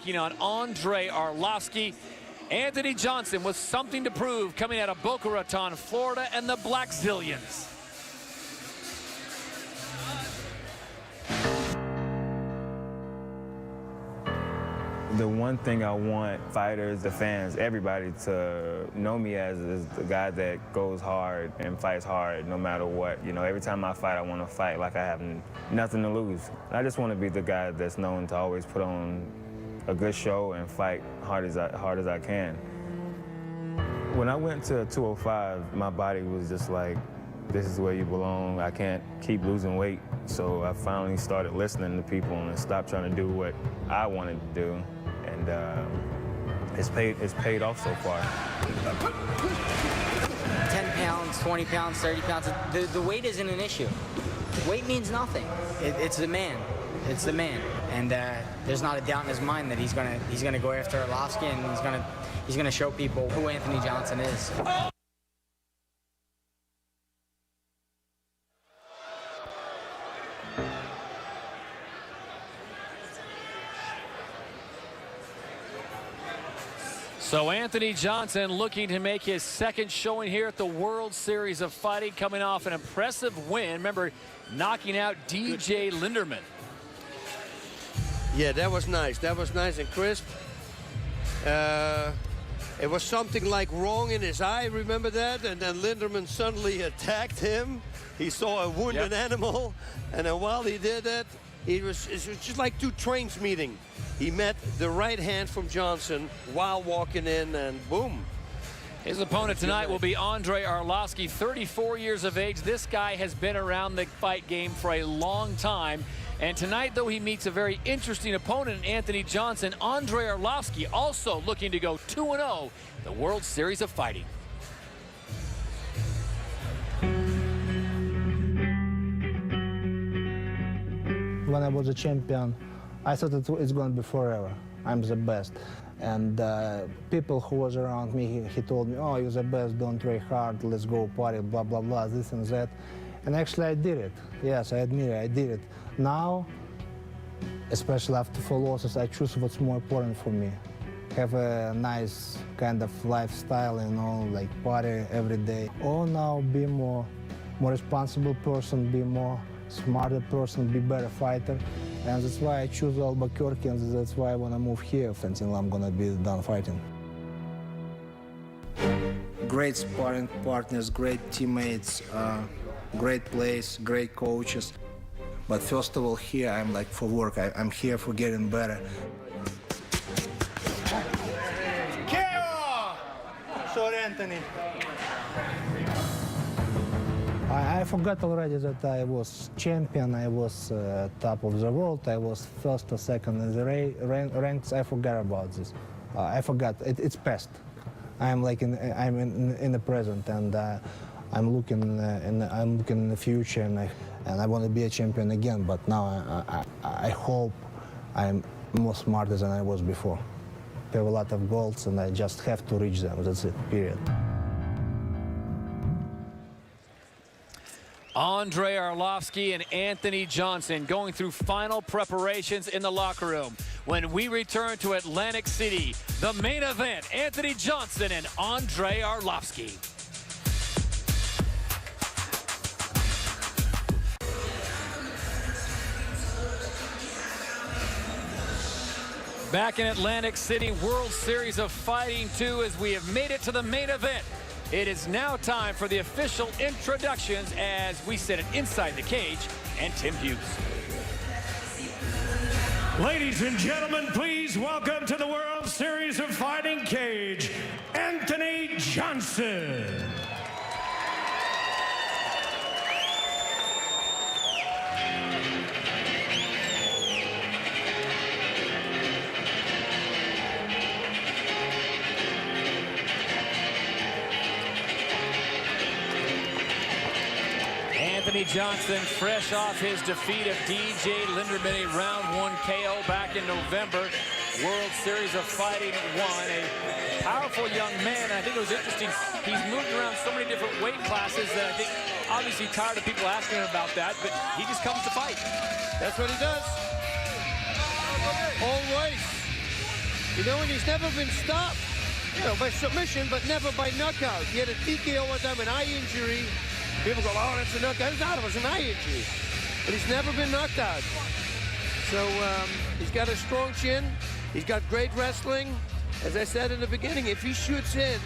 On Andrei Oрловский. Anthony Johnson with something to prove coming out of Boca Raton, Florida, and the Black Zillions. The one thing I want fighters, the fans, everybody to know me as is the guy that goes hard and fights hard no matter what. You know, every time I fight, I want to fight like I have nothing to lose. I just want to be the guy that's known to always put on a good show and fight hard as I can. When I went to 205, my body was just like, this is where you belong. I can't keep losing weight. So I finally started listening to people and stopped trying to do what I wanted to do. And it's paid off so far. 10 pounds, 20 pounds, 30 pounds. The weight isn't an issue. Weight means nothing. It's the man. It's the man. And there's not a doubt in his mind that he's gonna go after Oрловский, and he's gonna show people who Anthony Johnson is. So Anthony Johnson looking to make his second showing here at the World Series of Fighting, coming off an impressive win. Remember, knocking out DJ Linderman. Yeah, that was nice. That was nice and crisp. It was something like wrong in his eye, remember that? And then Linderman suddenly attacked him. He saw a wounded animal, and then while he did that, it was just like two trains meeting. He met the right hand from Johnson while walking in, and boom. His opponent tonight will be Andrei Oрловский, 34 years of age. This guy has been around the fight game for a long time. And tonight, though, he meets a very interesting opponent, Anthony Johnson. Andrei Oрловский also looking to go 2-0 the World Series of Fighting. When I was a champion, I thought it's going to be forever. I'm the best. And people who was around me, he told me, oh, you're the best, don't try hard, let's go party, blah, blah, blah, this and that. And actually I did it. Yes, I admit it, I did it. Now, especially after 4 losses, I choose what's more important for me. Have a nice kind of lifestyle, you know, like party every day. Or now be more responsible person, be more smarter person, be better fighter. And that's why I choose Albuquerque, and that's why I want to move here until I'm going to be done fighting. Great sparring partners, great teammates, great place, great coaches. But first of all, here I'm like for work. I'm here for getting better. KO! Sorry, Anthony. I forgot already that I was champion, I was top of the world, I was first or second in the ranks. I forgot about this. I forgot. It's past. I'm in the present, and I'm looking in the future, and I want to be a champion again. But now I hope I'm more smarter than I was before. I have a lot of goals, and I just have to reach them. That's it. Period. Andrei Oрловский and Anthony Johnson going through final preparations in the locker room. When we return to Atlantic City, the main event, Anthony Johnson and Andrei Oрловский. Back in Atlantic City, World Series of Fighting 2, as we have made it to the main event. It is now time for the official introductions as we set it inside the cage, and Tim Hughes. Ladies and gentlemen, please welcome to the World Series of Fighting cage, Anthony Johnson. Anthony Johnson, fresh off his defeat of DJ Linderman, a round 1 KO back in November. World Series of Fighting 1, a powerful young man. I think it was interesting. He's moved around so many different weight classes that I think obviously tired of people asking him about that, but he just comes to fight. That's what he does. Always. You know, and he's never been stopped, you know, by submission, but never by knockout. He had a TKO one time, an eye injury. People go, oh, that's a knockout. It's not, it was an eye injury. But he's never been knocked out. So he's got a strong chin. He's got great wrestling. As I said in the beginning, if he shoots in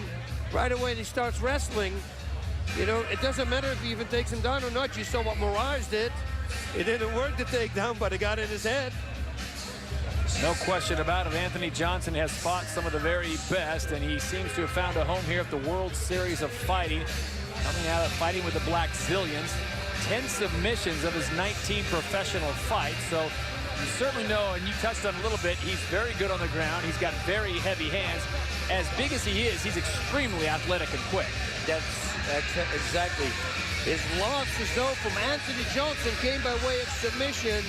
right away and he starts wrestling, you know, it doesn't matter if he even takes him down or not. You saw what Mirage did. It didn't work to take down, but it got in his head. No question about it. Anthony Johnson has fought some of the very best, and he seems to have found a home here at the World Series of Fighting. Coming out of fighting with the Black Zillions. 10 submissions of his 19 professional fights. So you certainly know, and you touched on a little bit, he's very good on the ground. He's got very heavy hands. As big as he is, he's extremely athletic and quick. That's exactly. His losses, though, from Anthony Johnson came by way of submission.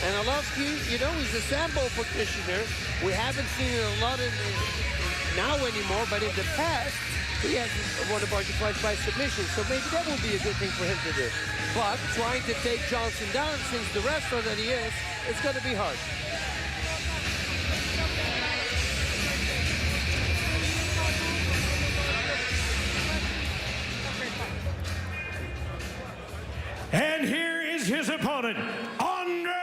And Oрловский, you know, he's a sambo practitioner. We haven't seen it a lot now anymore, but in the past, he has won a bunch of fights by submission. So maybe that will be a good thing for him to do. But trying to take Johnson down, since the wrestler that he is, it's going to be hard. And here is his opponent, Andrei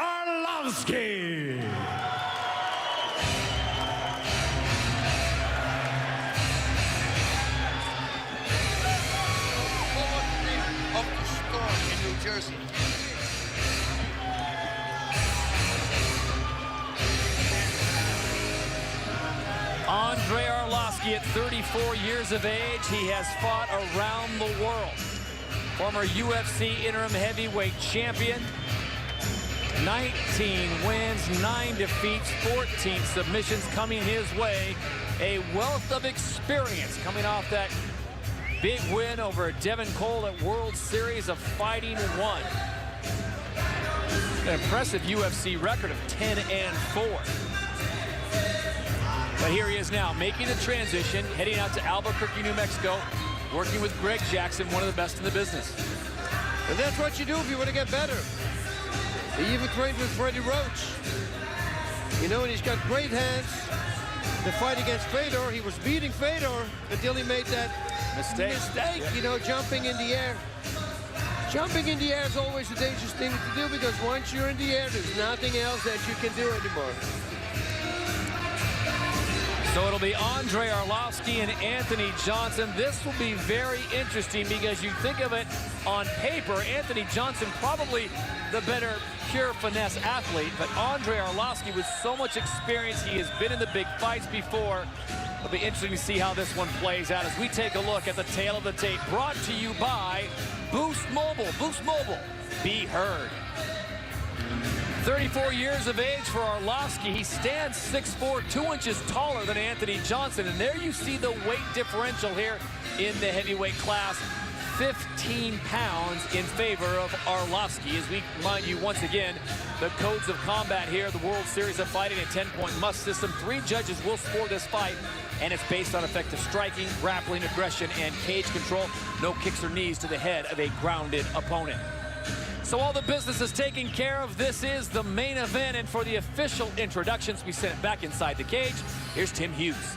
Oрловский. Of the storm in New Jersey. Andrei Oрловский, at 34 years of age, he has fought around the world. Former UFC interim heavyweight champion. 19 wins, 9 defeats, 14 submissions coming his way. A wealth of experience coming off that big win over Devin Cole at World Series of Fighting 1. An impressive UFC record of 10-4. But here he is now, making the transition, heading out to Albuquerque, New Mexico, working with Greg Jackson, one of the best in the business. And that's what you do if you want to get better. He even trained with Freddie Roach. You know, and he's got great hands. The fight against Fedor, he was beating Fedor until he made that mistake, you know, jumping in the air. Jumping in the air is always a dangerous thing to do, because once you're in the air, there's nothing else that you can do anymore. So it'll be Andrei Oрловский and Anthony Johnson. This will be very interesting, because you think of it on paper, Anthony Johnson probably the better pure finesse athlete, but Andrei Oрловский with so much experience, he has been in the big fights before. It'll be interesting to see how this one plays out as we take a look at the tail of the tape, brought to you by Boost Mobile. Boost Mobile, be heard. 34 years of age for Oрловский. He stands 6'4", 2 inches taller than Anthony Johnson. And there you see the weight differential here in the heavyweight class. 15 pounds in favor of Oрловский. As we remind you once again, the codes of combat here, the World Series of Fighting, a 10-point must system. 3 judges will score this fight, and it's based on effective striking, grappling, aggression, and cage control. No kicks or knees to the head of a grounded opponent. So all the business is taken care of. This is the main event, and for the official introductions, we send it back inside the cage. Here's Tim Hughes.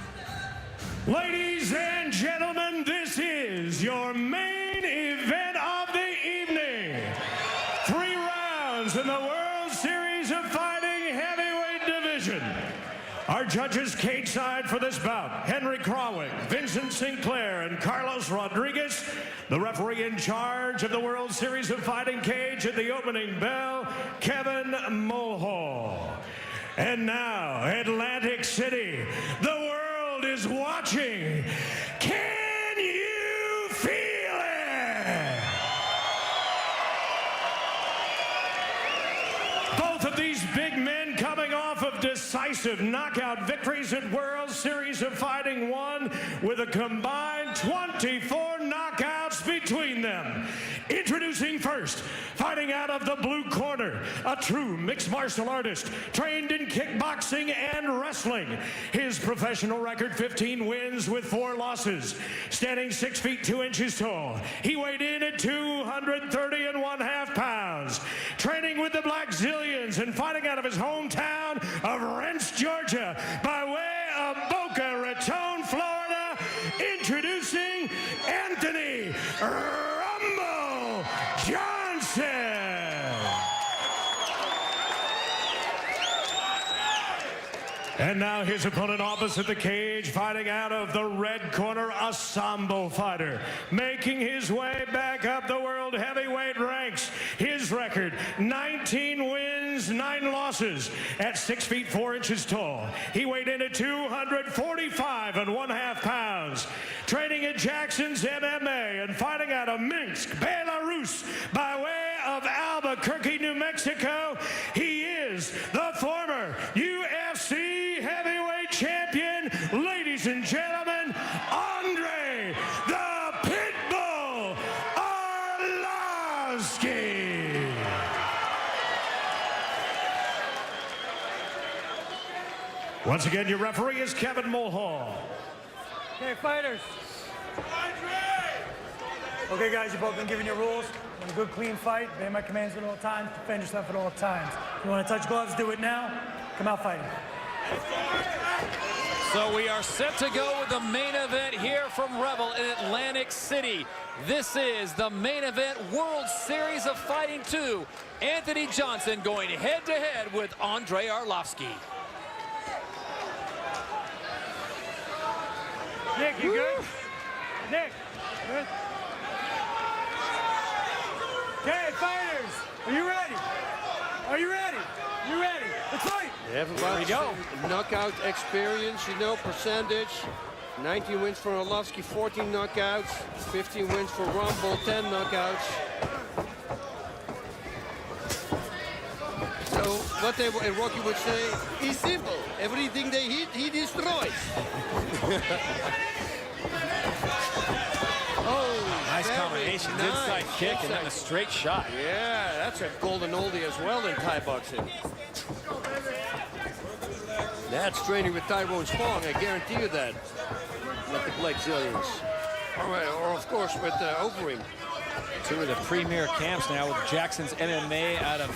Ladies and gentlemen, this is your main event of the evening. 3 rounds in the World Series of Fighting Heavyweight Division. Our judges cage side for this bout, Henry Krawick, Vincent Sinclair, and Carlos Rodriguez. The referee in charge of the World Series of Fighting cage at the opening bell, Kevin Mulhall. And now, Atlantic City, the world is watching. Can you feel it? Both of these big men coming off of decisive knockout victories at World Series of Fighting 1 with a combined 24 knockouts between them. Introducing first, fighting out of the blue corner, a true mixed martial artist, trained in kickboxing and wrestling. His professional record, 15 wins with 4 losses. Standing 6 feet 2 inches tall, he weighed in at 230.5 pounds. Training with the Black Zillions and fighting out of his hometown of Rents, Georgia. Georgia, by way of Boca Raton, Florida, introducing Anthony Rumble Johnson. And now his opponent opposite the cage, fighting out of the red corner, a Sambo fighter, making his way back up the world heavyweight ranks. His record, 19 wins, 9 losses, at 6 feet 4 inches tall. He weighed in at 245.5 pounds, training at Jackson's MMA and fighting out of Minsk, Belarus, by way of Albuquerque, New Mexico. He is the former UFC heavyweight champion, ladies and gentlemen, Andrae the Pitbull Oрловский. Once again, your referee is Kevin Mulhall. Okay, fighters. Okay, guys, you've both been given your rules. Want a good, clean fight. Obey my commands at all times. Defend yourself at all times. If you want to touch gloves, do it now. Come out fighting. So we are set to go with the main event here from Revel in Atlantic City. This is the main event World Series of Fighting 2. Anthony Johnson going head-to-head with Andrae Oрловский. Nick, you good? Nick, good? Okay, fighters, are you ready? Are you ready? You ready? Let's fight! Everybody, knockout experience, you know, percentage. 19 wins for Oрловский, 14 knockouts. 15 wins for Rumble, 10 knockouts. So what they, Rocky would say, is simple. Everything they hit, he destroys. Oh, nice combination. Nice. Inside kick and then a straight shot. Yeah, that's a golden oldie as well in Thai boxing. That's training with Tyrone Spong, I guarantee you that. With the Black Zillions. Or of course, with Overeem. Two of the premier camps now with Jackson's MMA out of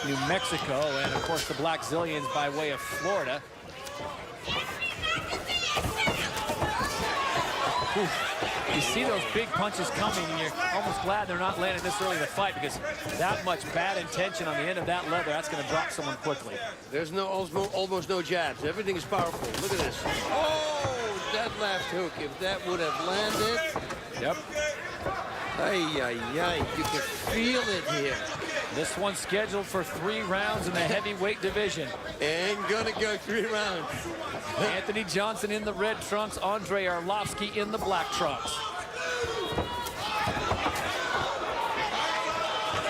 New Mexico and, of course, the Black Zillions by way of Florida. You see those big punches coming, and you're almost glad they're not landing this early in the fight because that much bad intention on the end of that leather, that's going to drop someone quickly. There's no almost no jabs. Everything is powerful. Look at this. Oh, that left hook. If that would have landed. Yep. Ay, ay, ay. You can feel it here. This one's scheduled for 3 rounds in the heavyweight division. And gonna go 3 rounds. Anthony Johnson in the red trunks, Andrae Oрловский in the black trunks.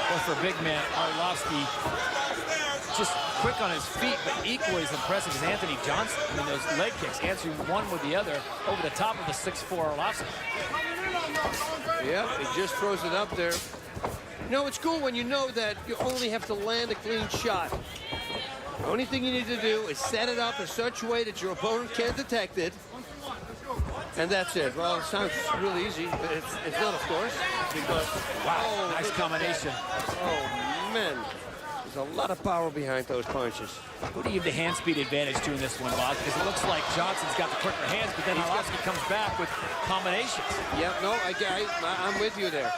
Well, for big man, Oрловский just quick on his feet, but equally as impressive as Anthony Johnson. I mean, those leg kicks answering one with the other over the top of the 6'4" Oрловский. Yep, he just throws it up there. You know, it's cool when you know that you only have to land a clean shot. The only thing you need to do is set it up in such a way that your opponent can't detect it. And that's it. Well, it sounds really easy, but it's not, of course, because... Wow, nice combination. Oh, man. There's a lot of power behind those punches. Who do you give the hand speed advantage to in this one, Bob? Because it looks like Johnson's got the quicker hands, but then Oрловский comes back with combinations. Yeah, no, I'm with you there.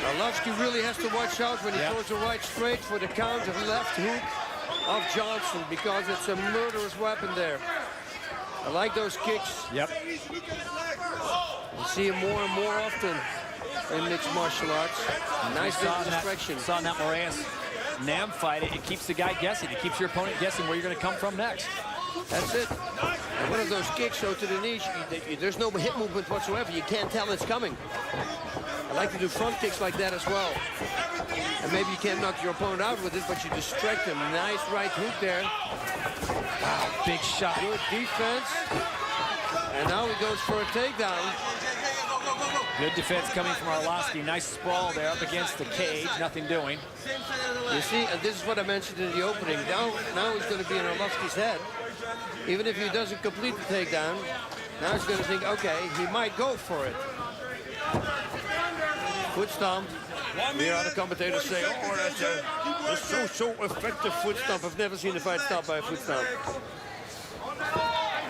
Oрловский really has to watch out when he throws a right straight for the counter left hook of Johnson because it's a murderous weapon there. I like those kicks. Yep. You see him more and more often in mixed martial arts. Nice distraction. Saw in that Moraes Nam fight, it keeps the guy guessing. It keeps your opponent guessing where you're going to come from next. That's it. And one of those kicks, so to the knee, there's no hip movement whatsoever. You can't tell it's coming. I like to do front kicks like that as well. And maybe you can't knock your opponent out with it, but you distract him. Nice right hook there. Wow, big shot. Good defense. And now he goes for a takedown. Good defense coming from Oрловский. Nice sprawl there up against the cage. Nothing doing. You see, and this is what I mentioned in the opening. Now he's going to be in Oрловski's head. Even if he doesn't complete the takedown, now he's going to think, okay, he might go for it. Foot stomp. The other commentators say, oh, that's a so effective foot stomp. I've never seen a fight stopped by a foot stomp.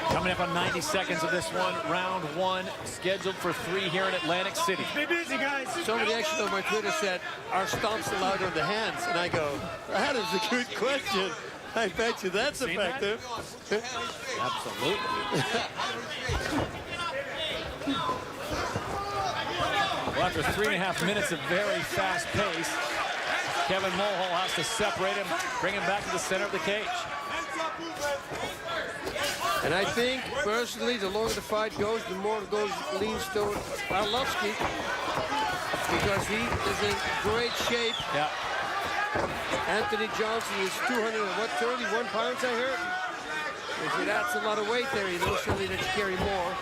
Coming up on 90 seconds of this one, round one, scheduled for 3 here in Atlantic City. Be busy, guys. Somebody actually on my Twitter said, are stomps allowed on the hands? And I go, that is a good question. I bet you that's effective. Absolutely. Well, after 3.5 minutes of very fast pace, Kevin Mulhall has to separate him, bring him back to the center of the cage. And I think, personally, the longer the fight goes, the more it leans toward Oрловский, because he is in great shape. Yeah. Anthony Johnson is 231 pounds, I heard. You see, that's a lot of weight there. You know, surely that you carry more.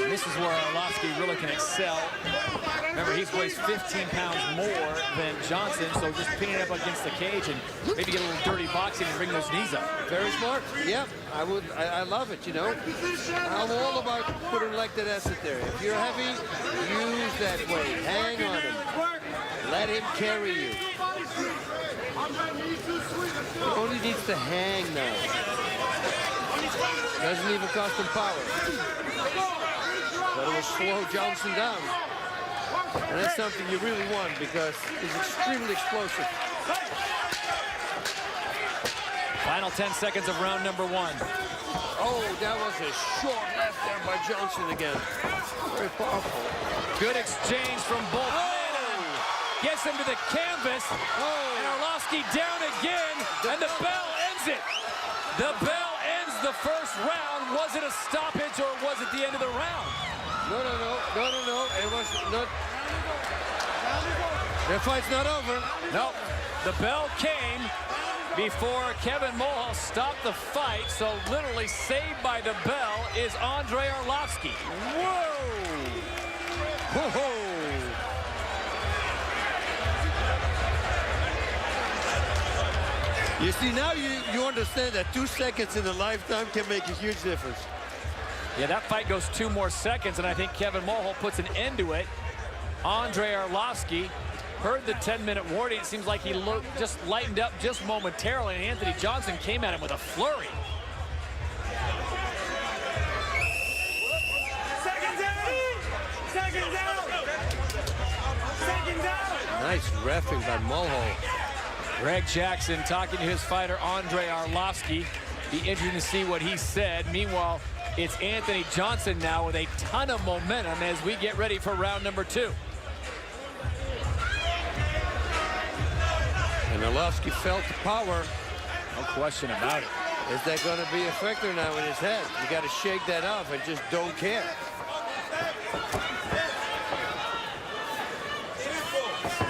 This is where Oрловский really can excel. Remember, he's weighs 15 pounds more than Johnson, so just pinning it up against the cage and maybe get a little dirty boxing and bring those knees up. Very smart. Yeah, I love it, you know. I'm all about putting like that asset there. If you're heavy, use that weight. Hang on him. Let him carry you. He only needs to hang now. Doesn't even cost him power. But it will slow Johnson down. And that's something you really want because he's extremely explosive. Final 10 seconds of round number one. Oh, that was a short left there by Johnson again. Very powerful. Good exchange from both men. Gets him to the canvas. And Oрловский down again. And the bell ends it. The bell ends the first round. Was it a stoppage or was it the end of the round? No. It was not. The fight's not over. No. The bell came before Kevin Mulhall stopped the fight. So literally saved by the bell is Andrei Oрловский. Whoa! Whoa! You see, now you understand that 2 seconds in a lifetime can make a huge difference. Yeah, that fight goes 2 more seconds, and I think Kevin Mulhall puts an end to it. Andrei Oрловский heard the 10-minute warning. It seems like he just lightened up just momentarily, and Anthony Johnson came at him with a flurry. Seconds out! Nice reffing by Mulhall. Greg Jackson talking to his fighter, Andrei Oрловский. Be interesting to see what he said. Meanwhile, it's Anthony Johnson now with a ton of momentum as we get ready for round number 2. And Oрловский felt the power. No question about it. Is that going to be a factor now in his head? You got to shake that off and just don't care.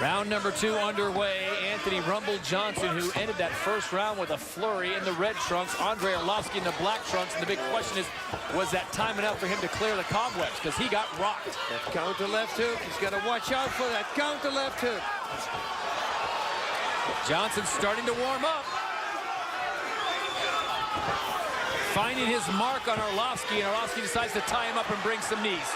Round number 2 underway. Anthony Rumble Johnson, who ended that first round with a flurry in the red trunks. Andrei Oрловский in the black trunks. And the big question is, was that time enough for him to clear the cobwebs? Because he got rocked. That counter left hook. He's got to watch out for that counter left hook. Johnson starting to warm up. Finding his mark on Oрловский, and Oрловский decides to tie him up and bring some knees.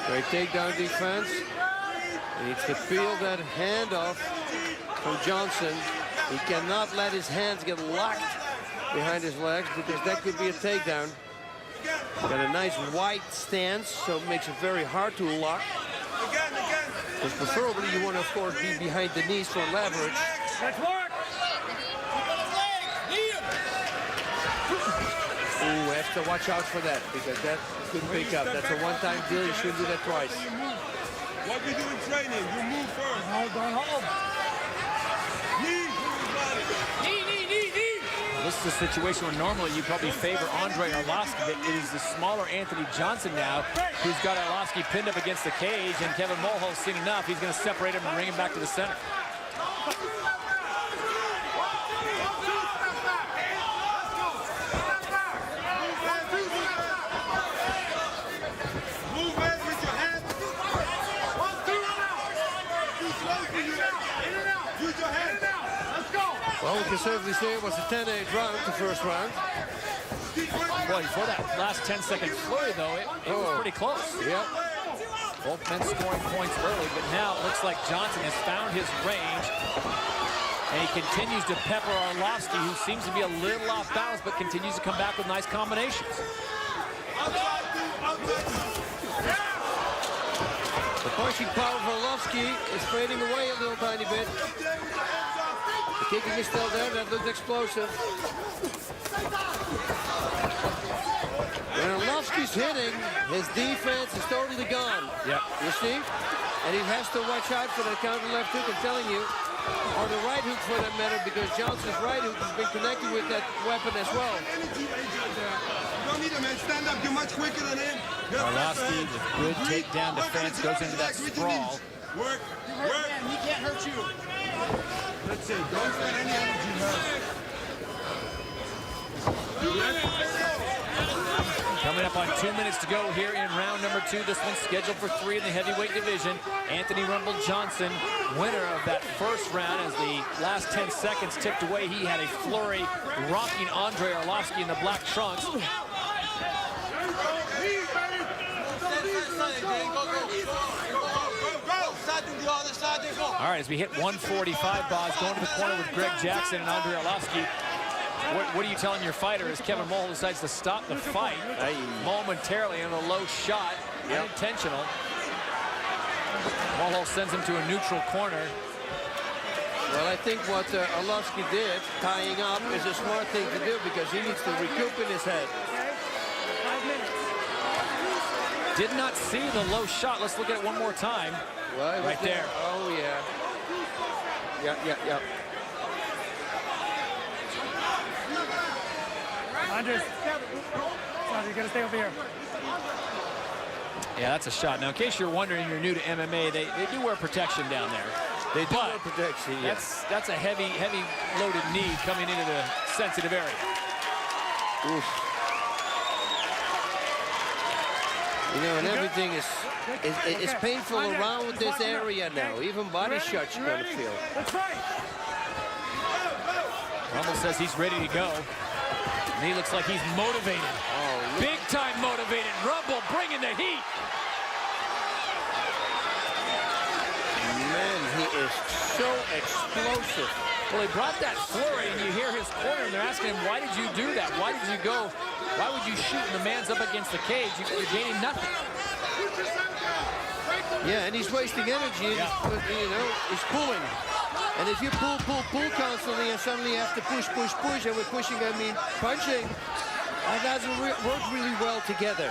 Great takedown defense. He needs to peel that hand off from Johnson. He cannot let his hands get locked behind his legs because that could be a takedown. Got a nice wide stance, so it makes it very hard to lock. Because preferably you want to, of course, be behind the knees for leverage. Let's work! Ooh, have to watch out for that because that couldn't pick up. That's a one-time deal. You shouldn't do that twice. What we do in training, you move first. Don't hold. Knee. This is a situation where normally you probably favor Andrei Oрловский, but it is the smaller Anthony Johnson now who's got Oрловский pinned up against the cage, and Kevin Mulhall's seen enough. He's going to separate him and bring him back to the center. Well, we can certainly say it was a 10-8 round, the first round. Boy, before that last 10-second flurry, though, it was pretty close. Yep. Both men scoring points early, but now it looks like Johnson has found his range. And he continues to pepper Oрловский, who seems to be a little off balance, but continues to come back with nice combinations. The punching power of Oрловский is fading away a little tiny bit. The kicking is still there. That looks explosive. When Oрловski's hitting, his defense is totally gone. Yep. You see? And he has to watch out for that counter left hook, I'm telling you. Or the right hook for that matter, because Johnson's right hook has been connected with that weapon as well. You don't need him, man. Stand up. You're much quicker than him. Oрловский with good takedown defense goes into that sprawl. Work. He can't hurt you. That's it. Don't spend any energy, man. Coming up on 2 minutes to go here in round number 2. This one's scheduled for 3 in the heavyweight division. Anthony Rumble Johnson, winner of that first round. As the last 10 seconds ticked away, he had a flurry rocking Andrei Oрловский in the black trunks. All right, as we hit 145, Boz, going to the corner with Greg Jackson and Andrei Oрловский. What are you telling your fighter as Kevin Mulhall decides to stop the fight momentarily on a low shot, unintentional? Mulhall sends him to a neutral corner. Well, I think what Oрловский did, tying up, is a smart thing to do because he needs to recoup in his head. Did not see the low shot. Let's look at it one more time. Well, right there. Oh, yeah. Yep. Andrei, you gotta stay over here. Yeah, that's a shot. Now, in case you're wondering, you're new to MMA, they do wear protection down there. They do wear protection, yes. That's a heavy loaded knee coming into the sensitive area. Oof. You know, and everything is painful around this area now. Even body shots you're going to feel. That's right. Rumble says he's ready to go. And he looks like he's motivated. Oh, big time motivated. Rumble bringing the heat. Man, he is so explosive. Well, he brought that flurry, and you hear his corner, and they're asking him, why did you do that? Why did you go? Why would you shoot when the man's up against the cage? You're gaining nothing. Yeah, and he's wasting energy. Yeah. You know, he's pulling. And if you pull constantly and suddenly you have to push, and with pushing, I mean punching, that doesn't work really well together.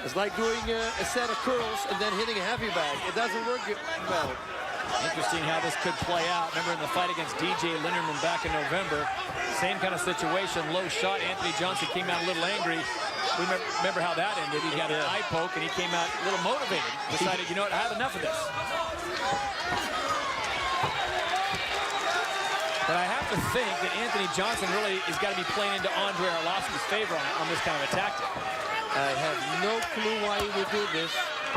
It's like doing a set of curls and then hitting a heavy bag. It doesn't work well. Interesting how this could play out. Remember in the fight against DJ Linderman back in November, same kind of situation, low shot. Anthony Johnson came out a little angry. We remember how that ended. He got an eye poke and he came out a little motivated. Decided, you know what, I have enough of this. But I have to think that Anthony Johnson really has got to be playing into Andrei Oрловskий's favor on this kind of a tactic. I have no clue why he would do this,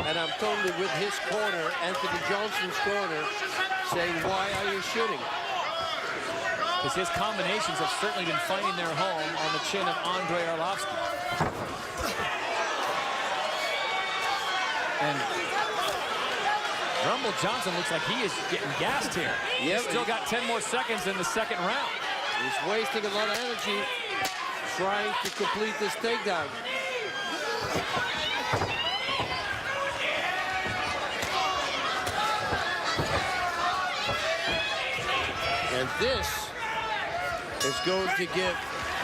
and I'm totally with his corner, Anthony Johnson's corner, saying, why are you shooting? Because his combinations have certainly been finding their home on the chin of Andrei Oрловский. And Rumble Johnson looks like he is getting gassed here. Yep. He's still got 10 more seconds in the second round. He's wasting a lot of energy trying to complete this takedown. And this is going to give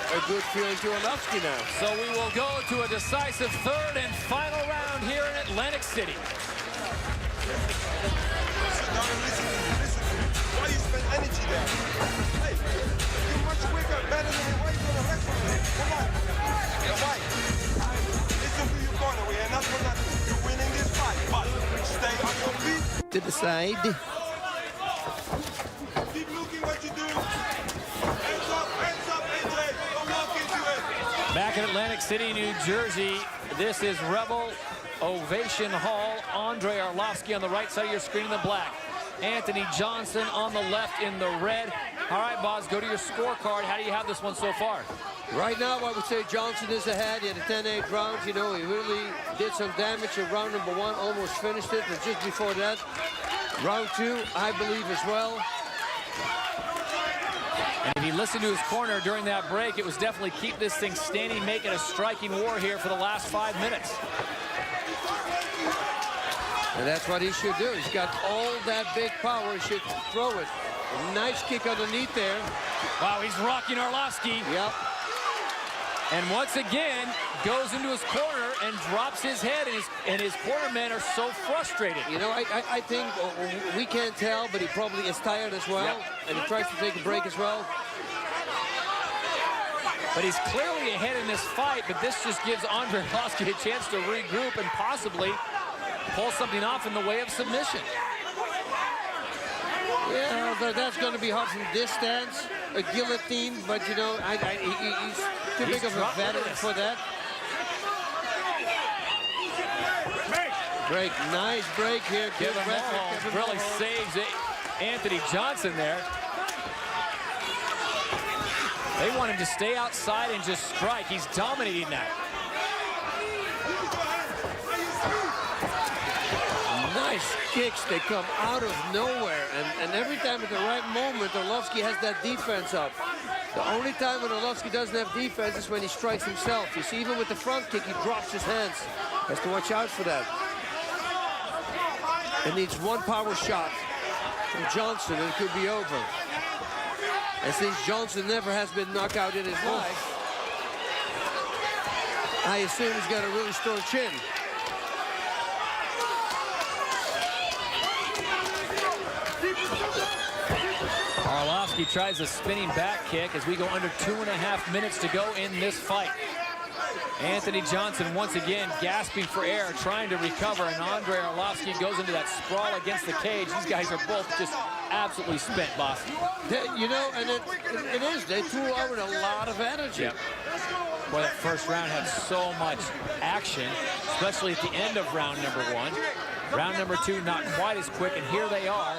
a good feeling to Oрловский now. So we will go to a decisive third and final round here in Atlantic City. Listen. Why you spend energy there? Hey, you're much quicker, better than him. Why you gonna wreck with him? Come on. Why? Listen to your corner. We are not for nothing. You're winning this fight, but stay on your feet. To the side. Keep looking what you do. Hands up, AJ. Don't walk into it. Back in Atlantic City, New Jersey, this is Rebel Ovation Hall. Andrei Oрловский on the right side of your screen in the black. Anthony Johnson on the left in the red. All right, Boz, go to your scorecard. How do you have this one so far? Right now, I would say Johnson is ahead. He had a 10-8 round. You know, he really did some damage in round number 1, almost finished it. But just before that, round 2, I believe as well. And if you listen to his corner during that break, it was definitely keep this thing standing, make it a striking war here for the last 5 minutes. And that's what he should do. He's got all that big power. He should throw it. A nice kick underneath there. Wow, he's rocking Oрловский. Yep. And once again, goes into his corner and drops his head, and his corner men are so frustrated. You know, I think we can't tell, but he probably is tired as well. Yep. And he tries to take a break as well. But he's clearly ahead in this fight, but this just gives Andrei Oрловский a chance to regroup and possibly pull something off in the way of submission. Yeah, but that's going to be hard from distance. A guillotine, but you know, he's too big of a veteran for that. Break, nice break here. Good record. Really saves it. Anthony Johnson there. They want him to stay outside and just strike. He's dominating that. Nice kicks. They come out of nowhere. And every time at the right moment, Oрловский has that defense up. The only time when Oрловский doesn't have defense is when he strikes himself. You see, even with the front kick, he drops his hands. Has to watch out for that. It needs one power shot from Johnson, and it could be over. And since Johnson never has been knocked out in his life, I assume he's got a really strong chin. Oрловский tries a spinning back kick as we go under 2.5 minutes to go in this fight. Anthony Johnson once again gasping for air, trying to recover, and Andrei Oрловский goes into that sprawl against the cage. These guys are both just absolutely spent, boss. You know, and it is. They threw out a lot of energy. Yep. Boy, that first round had so much action, especially at the end of round number 1. Round number 2 not quite as quick, and here they are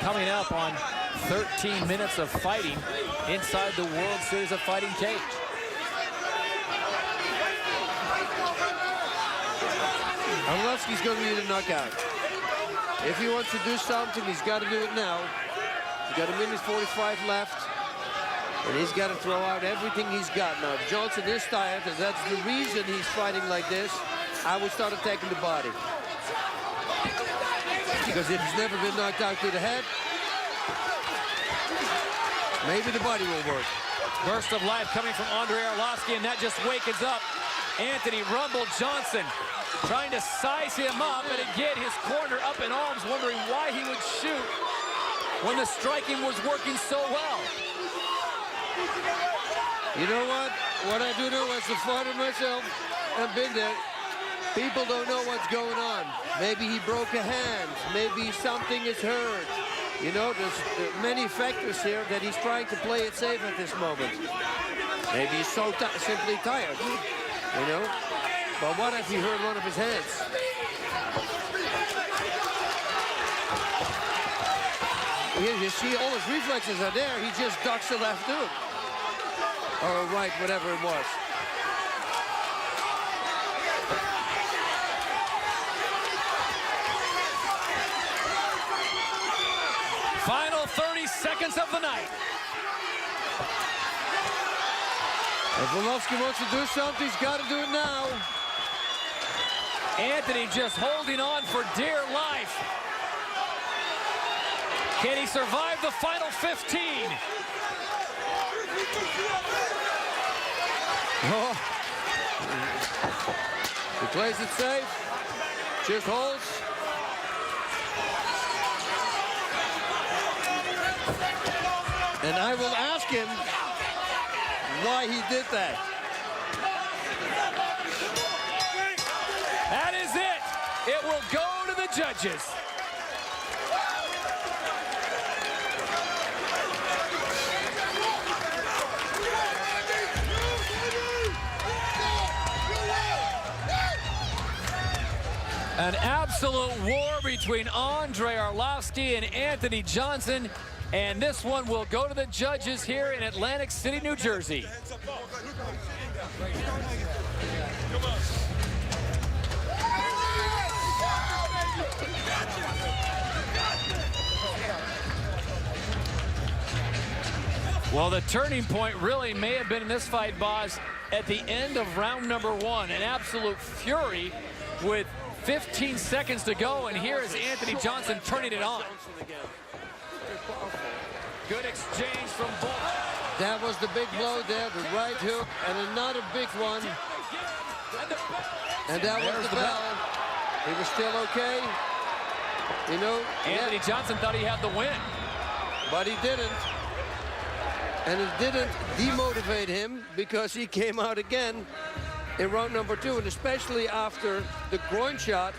coming up on 13 minutes of fighting inside the World Series of Fighting cage. Oрловsky's going to need a knockout. If he wants to do something, he's got to do it now. He's got 1:45 left, and he's got to throw out everything he's got now. If Johnson is tired, and that's the reason he's fighting like this, I would start attacking the body. Because if he's never been knocked out to the head, maybe the body will work. Burst of life coming from Andrei Oрловский, and that just wakens up Anthony Rumble Johnson, trying to size him up, and again his corner up in arms, wondering why he would shoot when the striking was working so well. You know what? What I do know as a fighter myself, I've been there. People don't know what's going on. Maybe he broke a hand. Maybe something is hurt. You know, there's many factors here that he's trying to play it safe at this moment. Maybe he's so simply tired, you know? But what if he hurt one of his hands? Here you see all his reflexes are there. He just ducks the left hook. Or a right, whatever it was. Final 30 seconds of the night. If Oрловский wants to do something, he's got to do it now. Anthony just holding on for dear life. Can he survive the final 15? Oh. He plays it safe. Just holds. And I will ask him why he did that. That is it. It will go to the judges. An absolute war between Andrei Oрловский and Anthony Johnson. And this one will go to the judges here in Atlantic City, New Jersey. Well, the turning point really may have been in this fight, Boz, at the end of round number 1. An absolute fury with 15 seconds to go, and here is Anthony Johnson turning it on. Good exchange from both. That was the big blow there, the right hook, and another big one. And that was the bell. He was still okay. You know, Anthony Johnson thought he had the win. But he didn't. And it didn't demotivate him because he came out again in round number 2, and especially after the groin shot.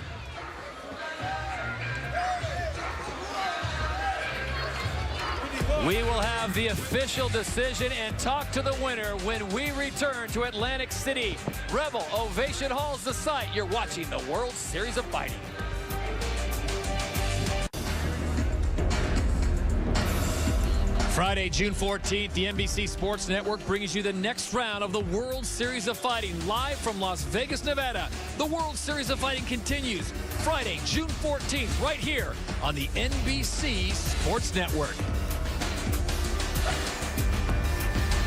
We will have the official decision and talk to the winner when we return to Atlantic City. Rebel Ovation Hall's the site. You're watching the World Series of Fighting. Friday, June 14th, the NBC Sports Network brings you the next round of the World Series of Fighting live from Las Vegas, Nevada. The World Series of Fighting continues Friday, June 14th, right here on the NBC Sports Network.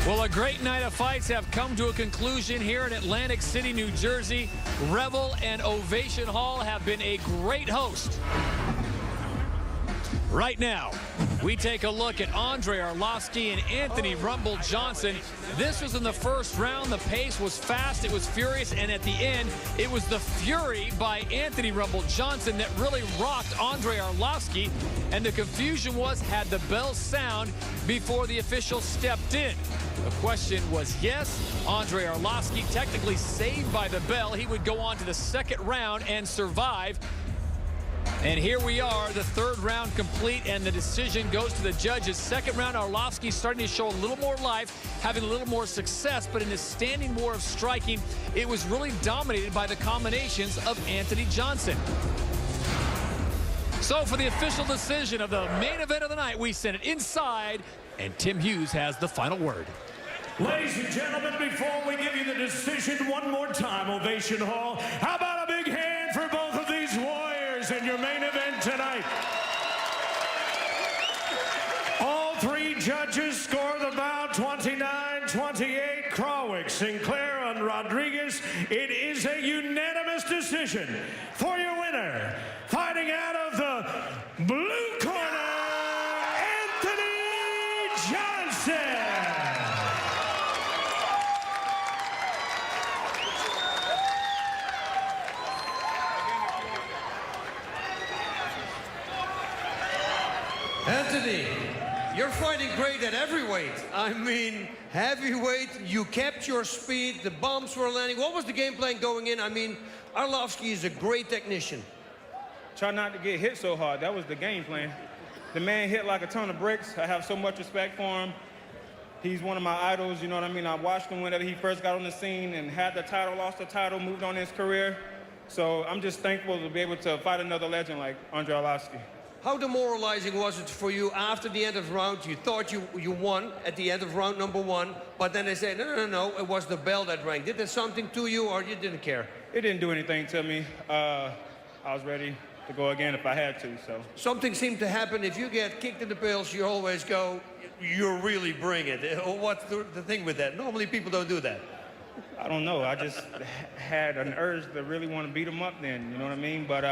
Well, a great night of fights have come to a conclusion here in Atlantic City, New Jersey. Rebel and Ovation Hall have been a great host. Right now, we take a look at Andre Oрловский and Anthony Rumble Johnson. This was in the first round. The pace was fast, it was furious, and at the end, it was the fury by Anthony Rumble Johnson that really rocked Andre Oрловский. And the confusion was, had the bell sound before the official stepped in? The question was yes. Andre Oрловский technically saved by the bell. He would go on to the second round and survive. And here we are, the third round complete, and the decision goes to the judges. Second round, Oрловский starting to show a little more life, having a little more success, but in his standing war of striking, it was really dominated by the combinations of Anthony Johnson. So for the official decision of the main event of the night, we send it inside, and Tim Hughes has the final word. Ladies and gentlemen, before we give you the decision one more time, Ovation Hall, how about a big hand for both of these warriors in your main event tonight? All three judges score the bout 29-28. Krawick, Sinclair, and Rodriguez. It is a unanimous decision for your winner, fighting out of the blue corner, Anthony Johnson. Anthony, you're fighting great at every weight. I mean, heavyweight, you kept your speed, the bombs were landing. What was the game plan going in? I mean, Oрловский is a great technician. Try not to get hit so hard. That was the game plan. The man hit like a ton of bricks. I have so much respect for him. He's one of my idols, you know what I mean? I watched him whenever he first got on the scene and had the title, lost the title, moved on in his career. So I'm just thankful to be able to fight another legend like Andre Oрловский. How demoralizing was it for you after the end of the round? You thought you won at the end of round number 1, but then they said, no, it was the bell that rang. Did that something to you, or you didn't care? It didn't do anything to me. I was ready to go again if I had to, so. Something seemed to happen. If you get kicked in the pills, you always go, you really bring it. What's the thing with that? Normally people don't do that. I don't know. I just had an urge to really want to beat him up then, you know what I mean? But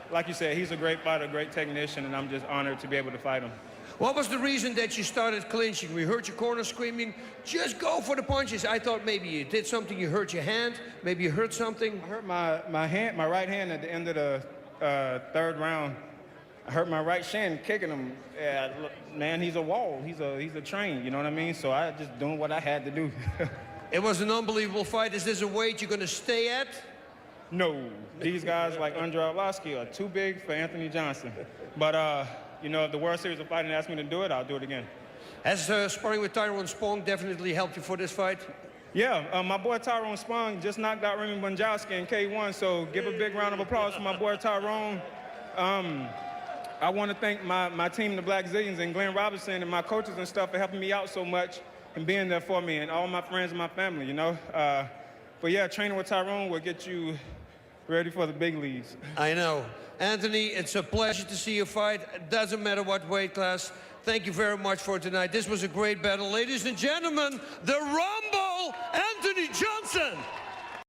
like you said, he's a great fighter, great technician, and I'm just honored to be able to fight him. What was the reason that you started clinching? We heard your corner screaming, just go for the punches. I thought maybe you did something, you hurt your hand, maybe you hurt something. I hurt my right hand at the end of the third round. I hurt my right shin kicking him. Yeah, look, man, he's a wall. He's a train, you know what I mean? So I just doing what I had to do. It was an unbelievable fight. Is this a weight you're going to stay at? No, these guys like Andre Oрловский are too big for Anthony Johnson. But, you know, if the World Series of Fighting asked me to do it, I'll do it again. Has sparring with Tyrone Spong definitely helped you for this fight? Yeah, my boy Tyrone Spong just knocked out Remy Bonjowski in K1, so give a big round of applause for my boy Tyrone. I want to thank my team, the Black Zillions, and Glenn Robinson and my coaches and stuff for helping me out so much and being there for me and all my friends and my family, you know. But yeah, training with Tyrone will get you ready for the big leagues. I know. Anthony, it's a pleasure to see you fight. It doesn't matter what weight class. Thank you very much for tonight. This was a great battle. Ladies and gentlemen, the Rumble, Anthony Johnson.